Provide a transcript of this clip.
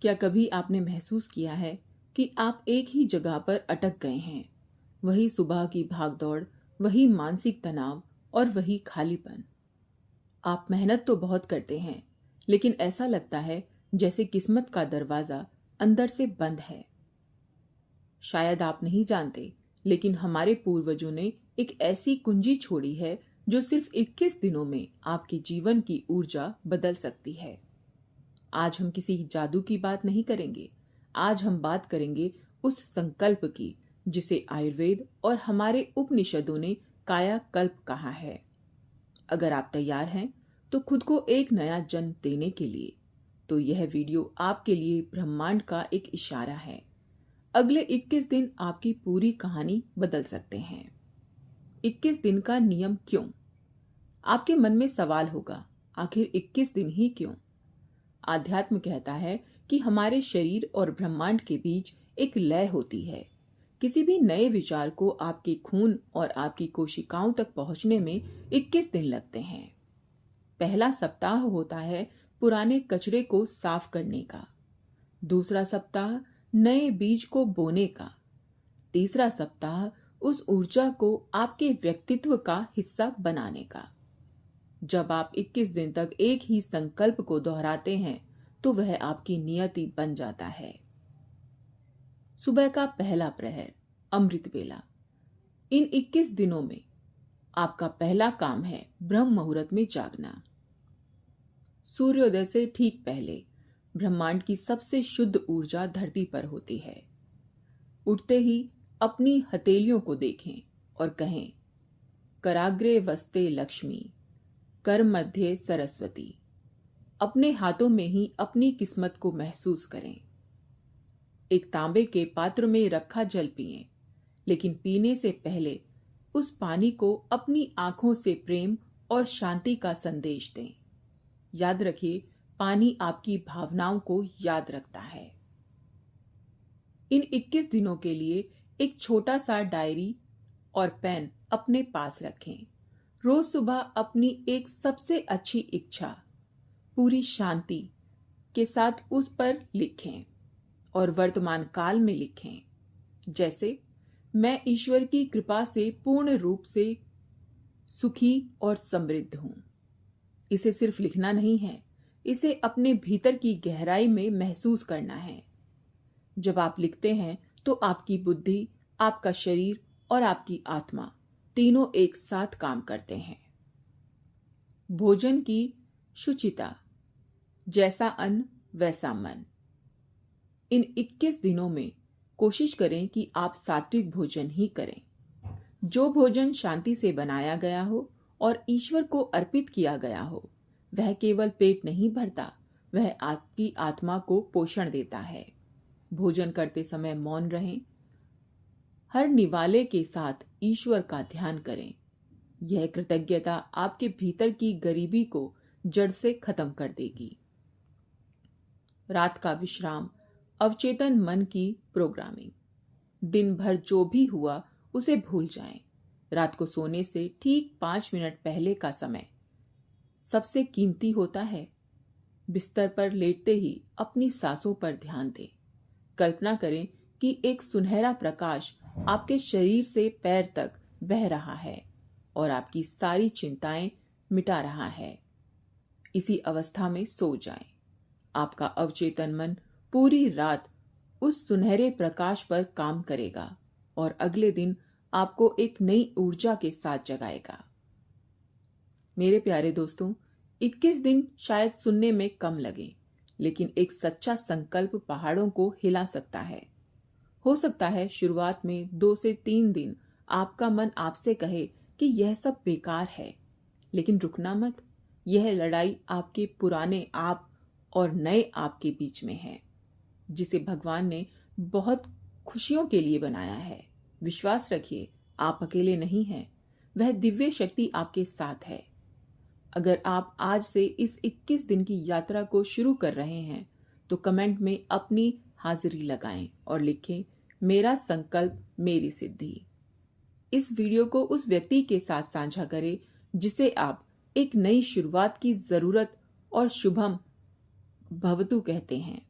क्या कभी आपने महसूस किया है कि आप एक ही जगह पर अटक गए हैं? वही सुबह की भागदौड़, वही मानसिक तनाव और वही खालीपन। आप मेहनत तो बहुत करते हैं, लेकिन ऐसा लगता है जैसे किस्मत का दरवाजा अंदर से बंद है। शायद आप नहीं जानते, लेकिन हमारे पूर्वजों ने एक ऐसी कुंजी छोड़ी है जो सिर्फ 21 दिनों में आपके जीवन की ऊर्जा बदल सकती है। आज हम किसी जादू की बात नहीं करेंगे। आज हम बात करेंगे उस संकल्प की जिसे आयुर्वेद और हमारे उपनिषदों ने कायाकल्प कहा है। अगर आप तैयार हैं तो खुद को एक नया जन्म देने के लिए, तो यह वीडियो आपके लिए ब्रह्मांड का एक इशारा है। अगले 21 दिन आपकी पूरी कहानी बदल सकते हैं। 21 दिन का नियम क्यों? आपके मन में सवाल होगा, आखिर 21 दिन ही क्यों? आध्यात्म कहता है कि हमारे शरीर और ब्रह्मांड के बीच एक लय होती है। किसी भी नए विचार को आपके खून और आपकी कोशिकाओं तक पहुंचने में 21 दिन लगते हैं। पहला सप्ताह होता है पुराने कचरे को साफ करने का, दूसरा सप्ताह नए बीज को बोने का, तीसरा सप्ताह उस ऊर्जा को आपके व्यक्तित्व का हिस्सा बनाने का। जब आप 21 दिन तक एक ही संकल्प को दोहराते हैं तो वह आपकी नियति बन जाता है। सुबह का पहला प्रहर, अमृत वेला। इन 21 दिनों में आपका पहला काम है ब्रह्म मुहूर्त में जागना। सूर्योदय से ठीक पहले ब्रह्मांड की सबसे शुद्ध ऊर्जा धरती पर होती है। उठते ही अपनी हथेलियों को देखें और कहें, कराग्रे वस्ते लक्ष्मी, कर मध्य सरस्वती। अपने हाथों में ही अपनी किस्मत को महसूस करें। एक तांबे के पात्र में रखा जल पिएं, लेकिन पीने से पहले उस पानी को अपनी आंखों से प्रेम और शांति का संदेश दें। याद रखिए, पानी आपकी भावनाओं को याद रखता है। इन 21 दिनों के लिए एक छोटा सा डायरी और पेन अपने पास रखें। रोज सुबह अपनी एक सबसे अच्छी इच्छा पूरी शांति के साथ उस पर लिखें और वर्तमान काल में लिखें, जैसे मैं ईश्वर की कृपा से पूर्ण रूप से सुखी और समृद्ध हूं। इसे सिर्फ लिखना नहीं है, इसे अपने भीतर की गहराई में महसूस करना है। जब आप लिखते हैं तो आपकी बुद्धि, आपका शरीर और आपकी आत्मा तीनों एक साथ काम करते हैं। भोजन की शुचिता, जैसा अन्न वैसा मन। इन 21 दिनों में कोशिश करें कि आप सात्विक भोजन ही करें। जो भोजन शांति से बनाया गया हो और ईश्वर को अर्पित किया गया हो, वह केवल पेट नहीं भरता, वह आपकी आत्मा को पोषण देता है। भोजन करते समय मौन रहें। हर निवाले के साथ ईश्वर का ध्यान करें। यह कृतज्ञता आपके भीतर की गरीबी को जड़ से खत्म कर देगी। रात का विश्राम, अवचेतन मन की प्रोग्रामिंग। दिन भर जो भी हुआ उसे भूल जाएं। रात को सोने से ठीक 5 मिनट पहले का समय सबसे कीमती होता है। बिस्तर पर लेटते ही अपनी सांसों पर ध्यान दें। कल्पना करें कि एक सुनहरा प्रकाश आपके शरीर से पैर तक बह रहा है और आपकी सारी चिंताएं मिटा रहा है। इसी अवस्था में सो जाएं। आपका अवचेतन मन पूरी रात उस सुनहरे प्रकाश पर काम करेगा और अगले दिन आपको एक नई ऊर्जा के साथ जगाएगा। मेरे प्यारे दोस्तों, 21 दिन शायद सुनने में कम लगे, लेकिन एक सच्चा संकल्प पहाड़ों को हिला सकता है। हो सकता है शुरुआत में 2 से 3 दिन आपका मन आपसे कहे कि यह सब बेकार है, लेकिन रुकना मत। यह लड़ाई आपके पुराने आप और नए आप के बीच में है, जिसे भगवान ने बहुत खुशियों के लिए बनाया है। विश्वास रखिए, आप अकेले नहीं हैं। वह दिव्य शक्ति आपके साथ है। अगर आप आज से इस 21 दिन की यात्रा को शुरू कर रहे हैं तो कमेंट में अपनी हाजिरी लगाएं और लिखें, मेरा संकल्प मेरी सिद्धि। इस वीडियो को उस व्यक्ति के साथ साझा करें जिसे आप एक नई शुरुआत की जरूरत और शुभम भवतु कहते हैं।